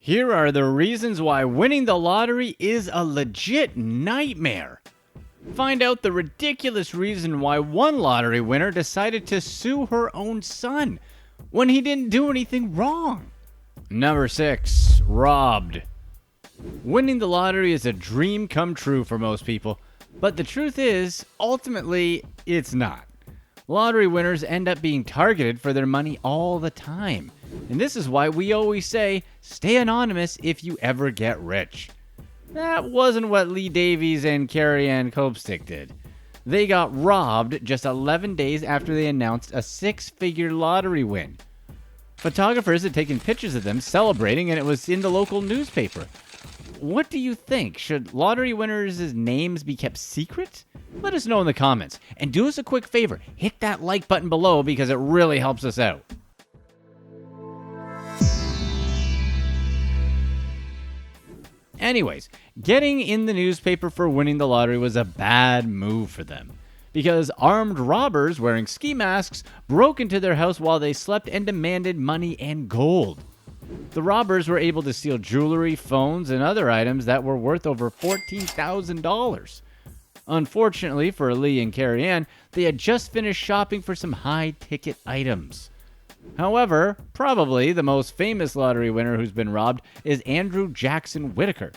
Here are the reasons why winning the lottery is a legit nightmare. Find out the ridiculous reason why one lottery winner decided to sue her own son when he didn't do anything wrong. Number 6, robbed. Winning the lottery is a dream come true for most people, but the truth is, ultimately, it's not. Lottery winners end up being targeted for their money all the time. And this is why we always say, stay anonymous if you ever get rich. That wasn't what Lee Davies and Carrie Ann Copestick did. They got robbed just 11 days after they announced a 6-figure lottery win. Photographers had taken pictures of them celebrating, and it was in the local newspaper. What do you think? Should lottery winners' names be kept secret? Let us know in the comments. And do us a quick favor, hit that like button below because it really helps us out. Anyways, getting in the newspaper for winning the lottery was a bad move for them, because armed robbers wearing ski masks broke into their house while they slept and demanded money and gold. The robbers were able to steal jewelry, phones, and other items that were worth over $14,000. Unfortunately for Lee and Carrie Ann, they had just finished shopping for some high-ticket items. However, probably the most famous lottery winner who's been robbed is Andrew Jackson Whitaker.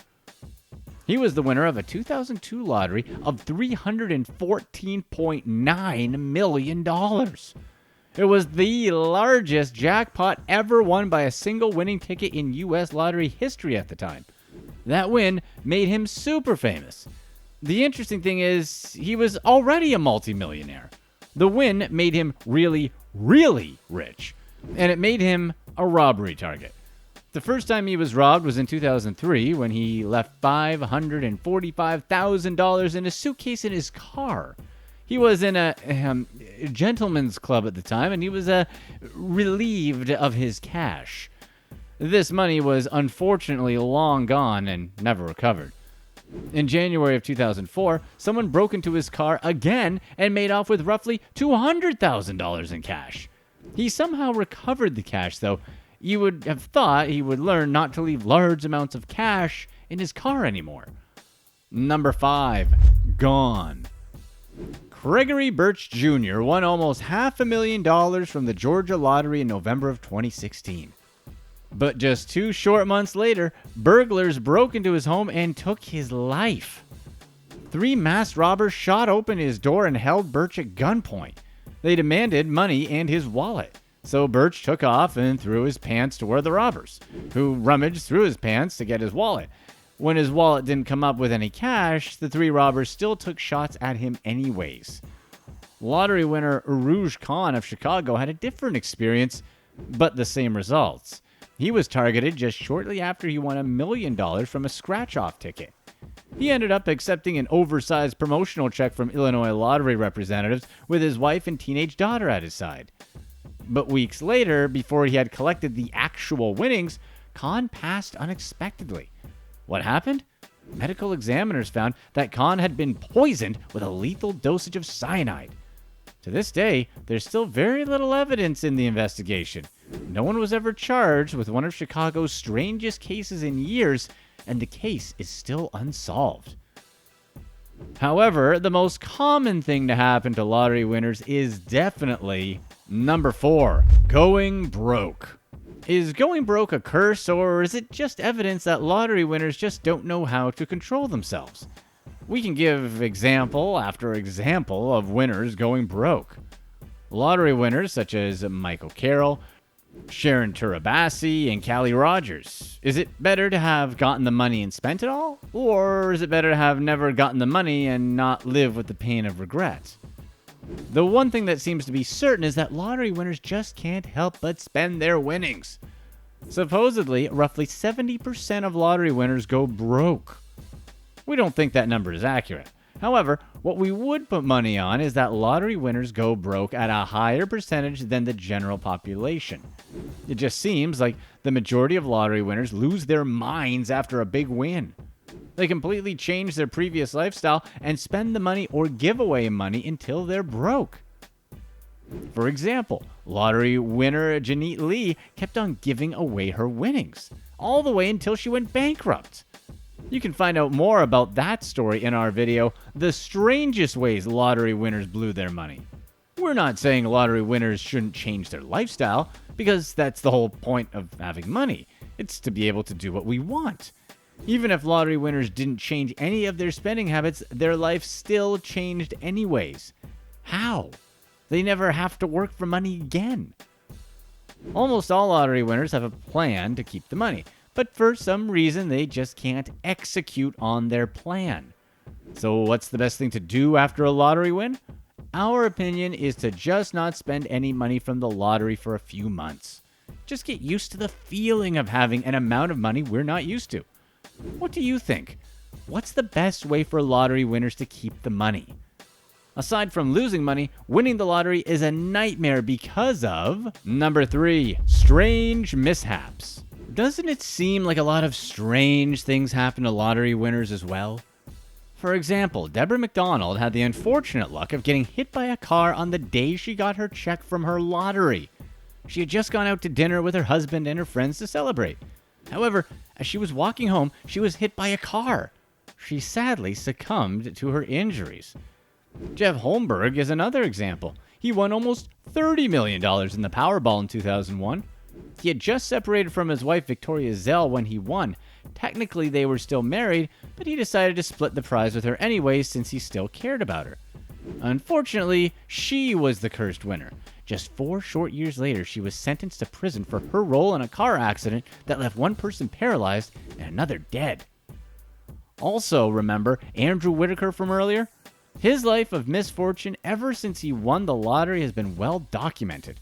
He was the winner of a 2002 lottery of $314.9 million. It was the largest jackpot ever won by a single winning ticket in U.S. lottery history at the time. That win made him super famous. The interesting thing is, he was already a multimillionaire. The win made him really, really rich, and it made him a robbery target. The first time he was robbed was in 2003 when he left $545,000 in a suitcase in his car. He was in a gentleman's club at the time, and he was relieved of his cash. This money was unfortunately long gone and never recovered. In January of 2004, someone broke into his car again and made off with roughly $200,000 in cash. He somehow recovered the cash, though. You would have thought he would learn not to leave large amounts of cash in his car anymore. Number 5, gone. Gregory Birch Jr. won almost $500,000 from the Georgia Lottery in November of 2016. But just 2 short months later, burglars broke into his home and took his life. 3 masked robbers shot open his door and held Birch at gunpoint. They demanded money and his wallet. So Birch took off and threw his pants toward the robbers, who rummaged through his pants to get his wallet. When his wallet didn't come up with any cash, the 3 robbers still took shots at him anyways. Lottery winner Arooj Khan of Chicago had a different experience, but the same results. He was targeted just shortly after he won $1 million from a scratch-off ticket. He ended up accepting an oversized promotional check from Illinois lottery representatives with his wife and teenage daughter at his side. But weeks later, before he had collected the actual winnings, Khan passed unexpectedly. What happened? Medical examiners found that Khan had been poisoned with a lethal dosage of cyanide. To this day, there's still very little evidence in the investigation. No one was ever charged with one of Chicago's strangest cases in years, and the case is still unsolved. However, the most common thing to happen to lottery winners is definitely number 4, going broke. Is going broke a curse, or is it just evidence that lottery winners just don't know how to control themselves? We can give example after example of winners going broke. Lottery winners such as Michael Carroll, Sharon Turabassi, and Callie Rogers. Is it better to have gotten the money and spent it all? Or is it better to have never gotten the money and not live with the pain of regret? The one thing that seems to be certain is that lottery winners just can't help but spend their winnings. Supposedly, roughly 70% of lottery winners go broke. We don't think that number is accurate. However, what we would put money on is that lottery winners go broke at a higher percentage than the general population. It just seems like the majority of lottery winners lose their minds after a big win. They completely change their previous lifestyle and spend the money or give away money until they're broke. For example, lottery winner Janet Lee kept on giving away her winnings. all the way until she went bankrupt. You can find out more about that story in our video, The Strangest Ways Lottery Winners Blew Their Money. We're not saying lottery winners shouldn't change their lifestyle, because that's the whole point of having money. It's to be able to do what we want. Even if lottery winners didn't change any of their spending habits, their life still changed anyways. How? They never have to work for money again. Almost all lottery winners have a plan to keep the money, but for some reason they just can't execute on their plan. So what's the best thing to do after a lottery win? Our opinion is to just not spend any money from the lottery for a few months. Just get used to the feeling of having an amount of money we're not used to. What do you think? What's the best way for lottery winners to keep the money? Aside from losing money, winning the lottery is a nightmare because of... Number 3, strange mishaps. Doesn't it seem like a lot of strange things happen to lottery winners as well? For example, Deborah McDonald had the unfortunate luck of getting hit by a car on the day she got her check from her lottery. She had just gone out to dinner with her husband and her friends to celebrate. However, as she was walking home, she was hit by a car. She sadly succumbed to her injuries. Jeff Holmberg is another example. He won almost $30 million in the Powerball in 2001. He had just separated from his wife Victoria Zell when he won. Technically, they were still married, but he decided to split the prize with her anyway since he still cared about her. Unfortunately, she was the cursed winner. Just 4 short years later, she was sentenced to prison for her role in a car accident that left one person paralyzed and another dead. Also, remember Andrew Whitaker from earlier? His life of misfortune ever since he won the lottery has been well documented.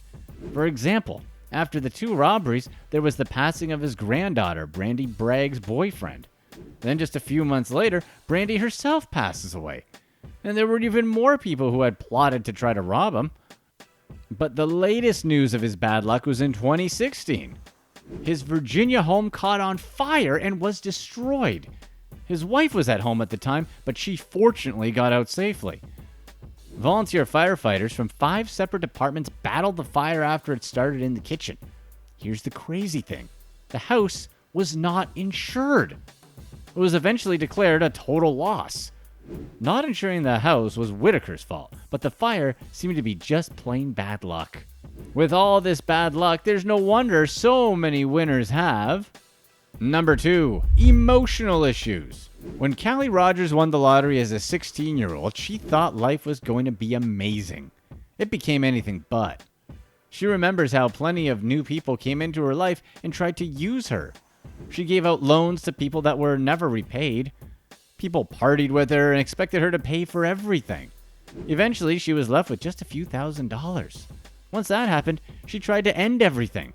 For example, after the 2 robberies, there was the passing of his granddaughter, Brandy Bragg's boyfriend. Then just a few months later, Brandy herself passes away. And there were even more people who had plotted to try to rob him. But the latest news of his bad luck was in 2016. His Virginia home caught on fire and was destroyed. His wife was at home at the time, but she fortunately got out safely. Volunteer firefighters from 5 separate departments battled the fire after it started in the kitchen. Here's the crazy thing. The house was not insured. It was eventually declared a total loss. Not insuring the house was Whitaker's fault, but the fire seemed to be just plain bad luck. With all this bad luck, there's no wonder so many winners have... Number 2, emotional issues. When Callie Rogers won the lottery as a 16-year-old, she thought life was going to be amazing. It became anything but. She remembers how plenty of new people came into her life and tried to use her. She gave out loans to people that were never repaid. People partied with her and expected her to pay for everything. Eventually, she was left with just a few $1,000s. Once that happened, she tried to end everything.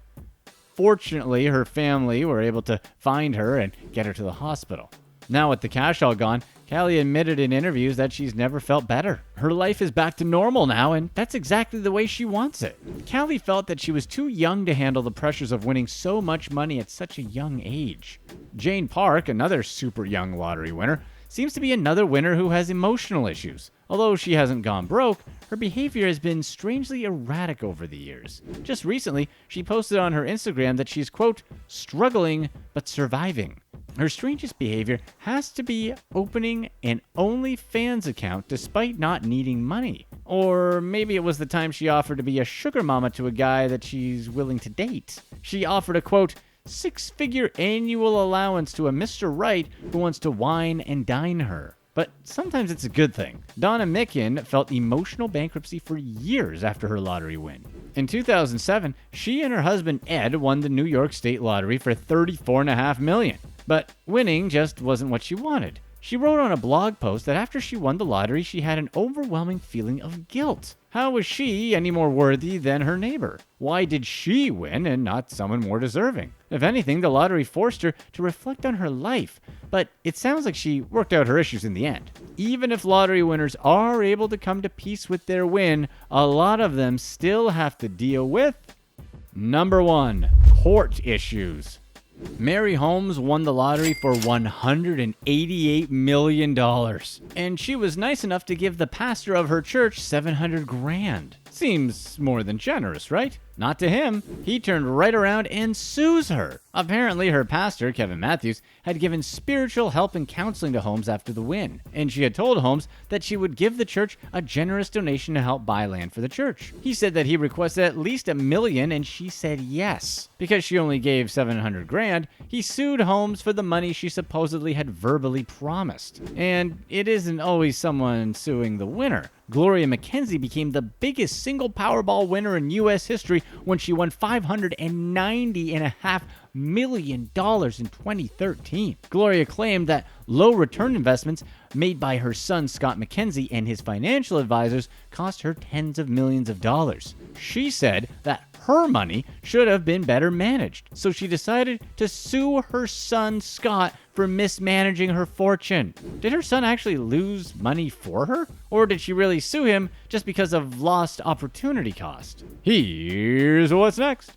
Fortunately, her family were able to find her and get her to the hospital. Now with the cash all gone, Callie admitted in interviews that she's never felt better. Her life is back to normal now, and that's exactly the way she wants it. Callie felt that she was too young to handle the pressures of winning so much money at such a young age. Jane Park, another super young lottery winner, seems to be another winner who has emotional issues. Although she hasn't gone broke, her behavior has been strangely erratic over the years. Just recently, she posted on her Instagram that she's, quote, struggling but surviving. Her strangest behavior has to be opening an OnlyFans account despite not needing money. Or maybe it was the time she offered to be a sugar mama to a guy that she's willing to date. She offered a, quote, 6-figure annual allowance to a Mr. Right who wants to wine and dine her. But sometimes it's a good thing. Donna Micken felt emotional bankruptcy for years after her lottery win. In 2007, she and her husband Ed won the New York State Lottery for $34.5 million. But winning just wasn't what she wanted. She wrote on a blog post that after she won the lottery, she had an overwhelming feeling of guilt. How was she any more worthy than her neighbor? Why did she win and not someone more deserving? If anything, the lottery forced her to reflect on her life, but it sounds like she worked out her issues in the end. Even if lottery winners are able to come to peace with their win, a lot of them still have to deal with... Number 1, court issues. Mary Holmes won the lottery for $188 million, and she was nice enough to give the pastor of her church $700,000. Seems more than generous, right? Not to him. He turned right around and sues her. Apparently, her pastor, Kevin Matthews, had given spiritual help and counseling to Holmes after the win, and she had told Holmes that she would give the church a generous donation to help buy land for the church. He said that he requested at least $1 million, and she said yes. Because she only gave $700,000, he sued Holmes for the money she supposedly had verbally promised. And it isn't always someone suing the winner. Gloria McKenzie became the biggest single Powerball winner in U.S. history when she won $590.5 million in 2013. Gloria claimed that low return investments made by her son Scott McKenzie and his financial advisors cost her tens of millions of dollars. She said that her money should have been better managed, so she decided to sue her son Scott for mismanaging her fortune. Did her son actually lose money for her? Or did she really sue him just because of lost opportunity cost? Here's what's next.